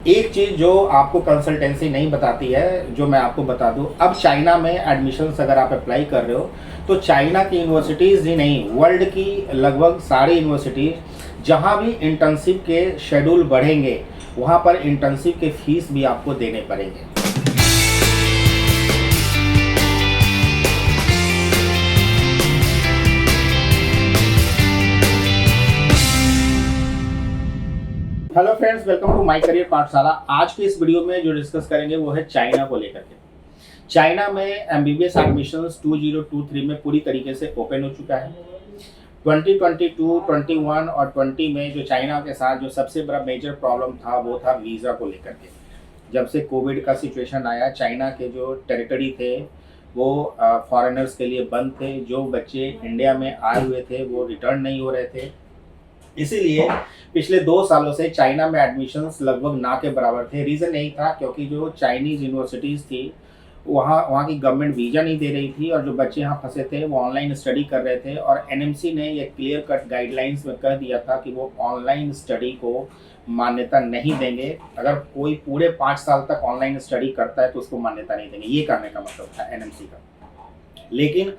एक चीज़ जो आपको कंसल्टेंसी नहीं बताती है, जो मैं आपको बता दूं, अब चाइना में एडमिशन्स अगर आप अप्लाई कर रहे हो तो चाइना की यूनिवर्सिटीज़ ही नहीं, वर्ल्ड की लगभग सारी यूनिवर्सिटीज़ जहां भी इंटर्नशिप के शेड्यूल बढ़ेंगे वहां पर इंटर्नशिप के फीस भी आपको देने पड़ेंगे। Hello friends, welcome to my career Pathshala. आज की इस वीडियो में जो डिस्कस करेंगे वो है चाइना को लेकर के। चाइना में एमबीबीएस एडमिशन्स 2023 में पूरी तरीके से ओपन हो चुका है। 2022, 21 और 20 में जो चाइना के साथ जो सबसे बड़ा मेजर प्रॉब्लम था वो था वीज़ा को लेकर के। जब से कोविड का सिचुएशन आया, चाइना के जो टेरिटरी थे वो फॉरेनर्स के लिए बंद थे। जो बच्चे इंडिया में आए हुए थे वो रिटर्न नहीं हो रहे थे, इसीलिए पिछले 2 सालों से चाइना में एडमिशन्स लगभग ना के बराबर थे। रीज़न यही था क्योंकि जो चाइनीज़ यूनिवर्सिटीज़ थी वहाँ की गवर्नमेंट वीज़ा नहीं दे रही थी और जो बच्चे यहाँ फंसे थे वो ऑनलाइन स्टडी कर रहे थे। और एनएमसी ने ये क्लियर कट गाइडलाइंस में कह दिया था कि वो ऑनलाइन स्टडी को मान्यता नहीं देंगे। अगर कोई पूरे 5 साल तक ऑनलाइन स्टडी करता है तो उसको मान्यता नहीं देंगे, ये कहने का मतलब था एनएमसी का। लेकिन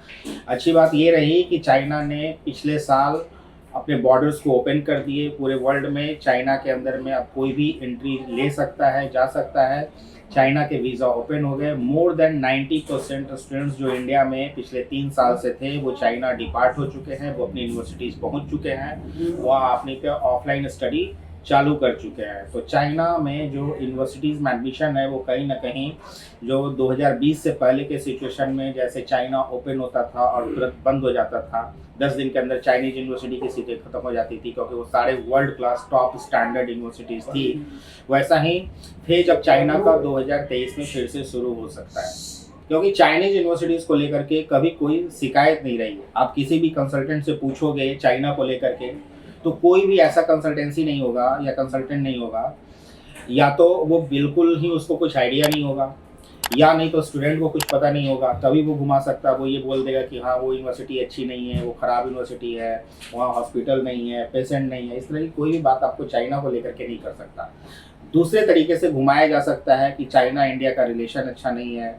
अच्छी बात ये रही कि चाइना ने पिछले साल अपने बॉर्डर्स को ओपन कर दिए। पूरे वर्ल्ड में चाइना के अंदर में अब कोई भी एंट्री ले सकता है, जा सकता है। चाइना के वीज़ा ओपन हो गए। मोर देन 90% स्टूडेंट्स जो इंडिया में पिछले 3 साल से थे वो चाइना डिपार्ट हो चुके हैं, वो अपनी यूनिवर्सिटीज़ पहुंच चुके हैं, वहाँ अपनी ऑफलाइन स्टडी चालू कर चुके हैं। तो चाइना में जो यूनिवर्सिटीज़ में एडमिशन है वो कहीं ना कहीं जो 2020 से पहले के सिचुएशन में जैसे चाइना ओपन होता था और तुरंत बंद हो जाता था, 10 दिन के अंदर चाइनीज यूनिवर्सिटी की सीटें खत्म हो जाती थी क्योंकि वो सारे world class top standard universities थी, वैसा ही फिर जब चाइना का 2023 में फिर से शुरू हो सकता है। क्योंकि चाइनीज यूनिवर्सिटीज़ को लेकर के कभी कोई शिकायत नहीं रही। आप किसी भी कंसल्टेंट से पूछोगे चाइना को लेकर के तो कोई भी ऐसा कंसल्टेंसी नहीं होगा या कंसल्टेंट नहीं होगा, या तो वो बिल्कुल ही उसको कुछ आइडिया नहीं होगा, या नहीं तो स्टूडेंट को कुछ पता नहीं होगा, तभी वो घुमा सकता है। वो ये बोल देगा कि हाँ वो यूनिवर्सिटी अच्छी नहीं है, वो ख़राब यूनिवर्सिटी है, वहाँ हॉस्पिटल नहीं है, पेशेंट नहीं है। इस तरह की कोई भी बात आपको चाइना को लेकर के नहीं कर सकता। दूसरे तरीके से घुमाया जा सकता है कि चाइना इंडिया का रिलेशन अच्छा नहीं है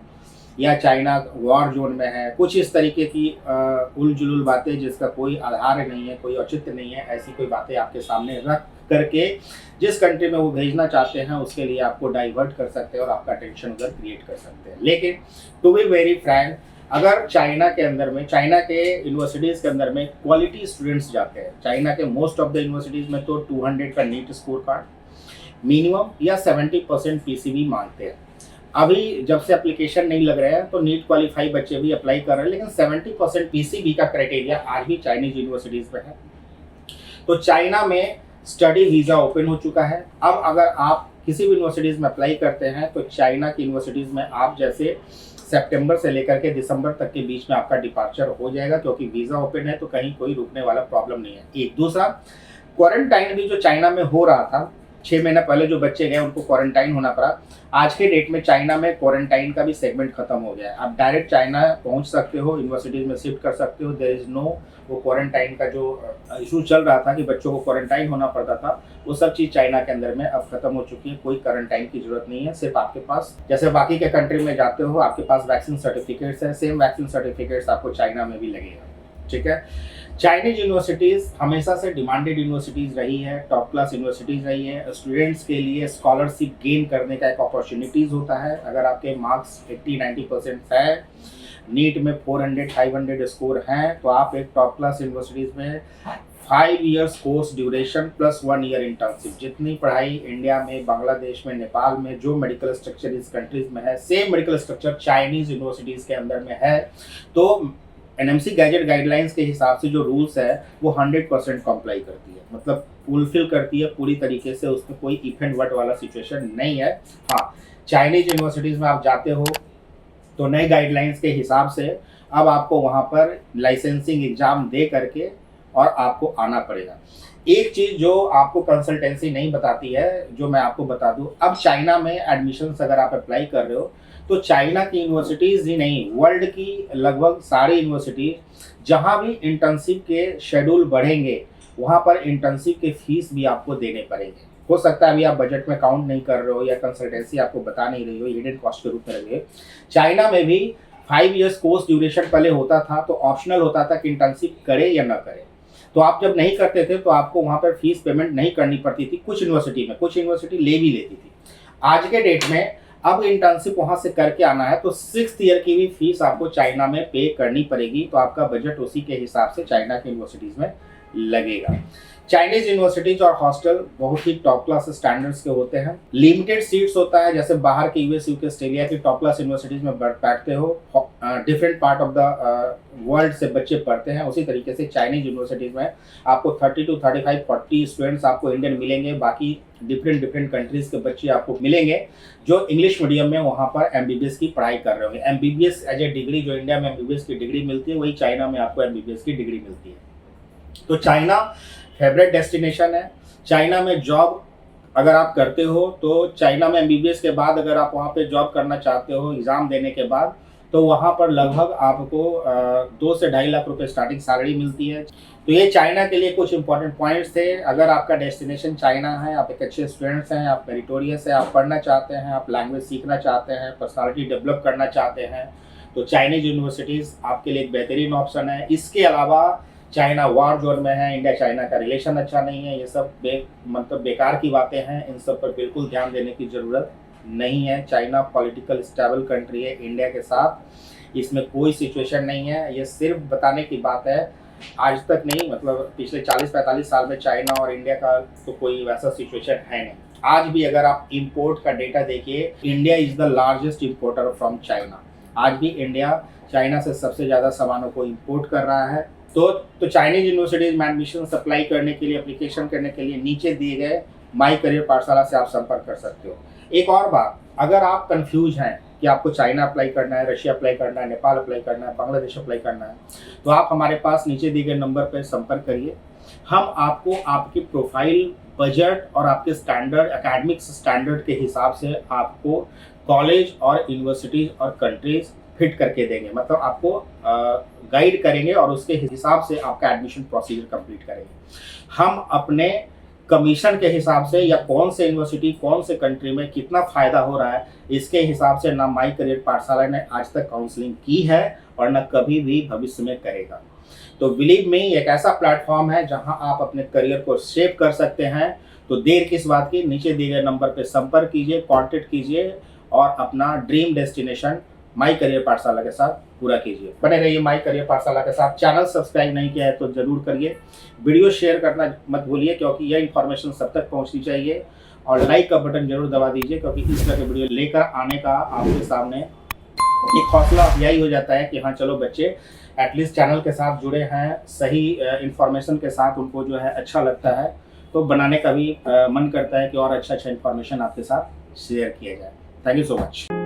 या चाइना वॉर जोन में है, कुछ इस तरीके की उलझुल बातें जिसका कोई आधार नहीं है, कोई औचित्य नहीं है। ऐसी कोई बातें आपके सामने रख करके जिस कंट्री में वो भेजना चाहते हैं उसके लिए आपको डाइवर्ट कर सकते हैं और आपका टेंशन उधर क्रिएट कर सकते हैं। लेकिन टू बी वेरी फ्रैंक, अगर चाइना के अंदर में, चाइना के यूनिवर्सिटीज़ के अंदर में क्वालिटी स्टूडेंट्स जाते हैं, चाइना के मोस्ट ऑफ द यूनिवर्सिटीज़ में तो 200 का नीट स्कोर कार्ड मिनिमम या 70% पीसीबी मांगते हैं। अभी जब से एप्लीकेशन नहीं लग रहे हैं तो नीट क्वालिफाई बच्चे भी अप्लाई कर रहे हैं, लेकिन 70% पीसीबी का क्राइटेरिया आज भी चाइनीज यूनिवर्सिटीज़ में है। तो चाइना में स्टडी वीज़ा ओपन हो चुका है। अब अगर आप किसी भी यूनिवर्सिटीज़ में अप्लाई करते हैं तो चाइना की यूनिवर्सिटीज़ में आप जैसे सितंबर से लेकर के दिसंबर तक के बीच में आपका डिपार्चर हो जाएगा, क्योंकि वीज़ा ओपन है तो कहीं कोई रुकने वाला प्रॉब्लम नहीं है। एक दूसरा, क्वारंटाइन भी जो चाइना में हो रहा था 6 महीना पहले, जो बच्चे गए उनको क्वारंटाइन होना पड़ा। आज के डेट में चाइना में क्वारंटाइन का भी सेगमेंट खत्म हो गया है। आप डायरेक्ट चाइना पहुंच सकते हो, यूनिवर्सिटीज़ में शिफ्ट कर सकते हो। देयर इज़ नो वो क्वारंटाइन का जो इशू चल रहा था कि बच्चों को क्वारंटाइन होना पड़ता था, वो सब चीज़ चाइना के अंदर में अब खत्म हो चुकी है। कोई क्वारंटाइन की जरूरत नहीं है। सिर्फ आपके पास, जैसे बाकी के कंट्री में जाते हो आपके पास वैक्सीन सर्टिफिकेट्स है, सेम वैक्सीन सर्टिफिकेट्स आपको चाइना में भी लगेगा। ठीक है। चाइनीज यूनिवर्सिटीज़ हमेशा से डिमांडेड यूनिवर्सिटीज़ रही है, टॉप क्लास यूनिवर्सिटीज़ रही है। स्टूडेंट्स के लिए स्कॉलरशिप गेन करने का एक अपॉर्चुनिटीज़ होता है। अगर आपके मार्क्स 80-90% है, नीट में 400-500 स्कोर हैं, तो आप एक टॉप क्लास यूनिवर्सिटीज़ में 5 years course duration plus 1 year internship, जितनी पढ़ाई इंडिया में, बांग्लादेश में, नेपाल में जो मेडिकल स्ट्रक्चर इस कंट्रीज़ में है, same medical structure Chinese universities के अंदर में है। तो एनएमसी गैजेट गाइडलाइंस के हिसाब से जो रूल्स है वो 100% कंप्लाई करती है, मतलब फुलफिल करती है पूरी तरीके से। उसमें कोई इफ एंड वट वाला सिचुएशन नहीं है। हाँ, चाइनीज यूनिवर्सिटीज़ में आप जाते हो तो नए गाइडलाइंस के हिसाब से अब आपको वहाँ पर लाइसेंसिंग एग्ज़ाम दे करके और आपको आना पड़ेगा। एक चीज़ जो आपको कंसल्टेंसी नहीं बताती है, जो मैं आपको बता दूँ, अब चाइना में एडमिशन्स अगर आप अप्लाई कर रहे हो तो चाइना की यूनिवर्सिटीज़ ही नहीं, वर्ल्ड की लगभग सारी यूनिवर्सिटीज़ जहाँ भी इंटर्नशिप के शेड्यूल बढ़ेंगे वहाँ पर इंटर्नशिप के फीस भी आपको देने पड़ेंगे। हो सकता है अभी आप बजट में काउंट नहीं कर रहे हो या कंसल्टेंसी आपको बता नहीं रही हो, हिडन कॉस्ट के रूप में रहे। चाइना में भी 5 इयर्स कोर्स ड्यूरेशन पहले होता था, तो ऑप्शनल होता था कि इंटर्नशिप करे या ना करे। तो आप जब नहीं करते थे तो आपको वहाँ पर फीस पेमेंट नहीं करनी पड़ती थी। कुछ यूनिवर्सिटी ले भी लेती थी। आज के डेट में अब इंटर्नशिप वहाँ से करके आना है तो 6th ईयर की भी फीस आपको चाइना में पे करनी पड़ेगी। तो आपका बजट उसी के हिसाब से चाइना की यूनिवर्सिटीज़ में लगेगा। चाइनीज यूनिवर्सिटीज और हॉस्टल बहुत ही टॉप क्लास स्टैंडर्ड्स के होते हैं। लिमिटेड सीट्स होता है, जैसे बाहर के यूएस, यूके, ऑस्ट्रेलिया की टॉप क्लास यूनिवर्सिटीज में बैठते हो, different part of the world से बच्चे पढ़ते हैं। उसी तरीके से चाइनीज यूनिवर्सिटीज में आपको 30 to 35, 40 स्टूडेंट्स आपको इंडियन मिलेंगे। बाकी डिफरेंट कंट्रीज के बच्चे आपको मिलेंगे जो इंग्लिश मीडियम में वहाँ पर MBBS की पढ़ाई कर रहे होंगे। MBBS एज ए डिग्री, जो इंडिया में MBBS की डिग्री मिलती है, वही चाइना में आपको MBBS की डिग्री मिलती है। तो चाइना फेवरेट डेस्टिनेशन है। चाइना में जॉब अगर आप करते हो तो चाइना में MBBS के बाद अगर आप वहाँ पे जॉब करना चाहते हो एग्ज़ाम देने के बाद, तो वहाँ पर लगभग आपको 2 से 2.5 लाख रुपए स्टार्टिंग सैलरी मिलती है। तो ये चाइना के लिए कुछ इंपॉर्टेंट पॉइंट्स थे। अगर आपका डेस्टिनेशन चाइना है, आप एक अच्छे स्टूडेंट्स हैं, आप मेरिटोरियस है, आप पढ़ना चाहते हैं, आप लैंग्वेज सीखना चाहते हैं, पर्सनालिटी डेवलप करना चाहते हैं, तो चाइनीज यूनिवर्सिटीज़ आपके लिए एक बेहतरीन ऑप्शन है। इसके अलावा चाइना वार जोन में है, इंडिया चाइना का रिलेशन अच्छा नहीं है, ये सब बेकार की बातें हैं। इन सब पर बिल्कुल ध्यान देने की ज़रूरत नहीं है। चाइना पॉलिटिकल स्टेबल कंट्री है इंडिया के साथ, इसमें कोई सिचुएशन नहीं है। ये सिर्फ बताने की बात है, आज तक नहीं, मतलब पिछले 40-45 साल में चाइना और इंडिया का तो कोई वैसा सिचुएशन है नहीं। आज भी अगर आप इंपोर्ट का डेटा देखिए, India is the largest importer from China. आज भी इंडिया चाइना से सबसे ज़्यादा सामानों को इम्पोर्ट कर रहा है। तो चाइनीज यूनिवर्सिटीज में एडमिशन अप्लाई करने के लिए, एप्लीकेशन करने के लिए नीचे दिए गए माई करियर पाठशाला से आप संपर्क कर सकते हो। एक और बात, अगर आप कंफ्यूज हैं कि आपको चाइना अप्लाई करना है, रशिया अप्लाई करना है, नेपाल अप्लाई करना है, बांग्लादेश अप्लाई करना है, तो आप हमारे पास नीचे दिए गए नंबर पर संपर्क करिए। हम आपको आपकी प्रोफाइल, बजट और आपके स्टैंडर्ड, एकेडमिक्स स्टैंडर्ड के हिसाब से आपको कॉलेज और यूनिवर्सिटीज़ और कंट्रीज फिट करके देंगे। मतलब आपको गाइड करेंगे और उसके हिसाब से आपका एडमिशन प्रोसीजर कंप्लीट करेंगे। हम अपने कमीशन के हिसाब से या कौन से यूनिवर्सिटी, कौन से कंट्री में कितना फ़ायदा हो रहा है, इसके हिसाब से ना माई करियर पाठशाला ने आज तक काउंसलिंग की है और ना कभी भी भविष्य में करेगा। तो बिलीव मी, एक ऐसा प्लेटफॉर्म है जहां आप अपने करियर को शेप कर सकते हैं। तो देर किस बात की, नीचे दिए गए नंबर पर संपर्क कीजिए, कॉन्टेक्ट कीजिए और अपना ड्रीम डेस्टिनेशन माई करियर पाठशाला के साथ पूरा कीजिए। बने रहिए माई करियर पाठशाला के साथ। चैनल सब्सक्राइब नहीं किया है तो जरूर करिए। वीडियो शेयर करना मत भूलिए, क्योंकि यह इन्फॉर्मेशन सब तक पहुंचनी चाहिए। और लाइक का बटन जरूर दबा दीजिए, क्योंकि इस तरह के वीडियो लेकर आने का आपके सामने एक हौसला अफजाई हो जाता है कि हाँ चलो, बच्चे एटलीस्ट चैनल के साथ जुड़े हैं, सही इन्फॉर्मेशन के साथ उनको जो है अच्छा लगता है, तो बनाने का भी मन करता है कि और अच्छा इन्फॉर्मेशन आपके साथ शेयर किया जाए। Thank you so much.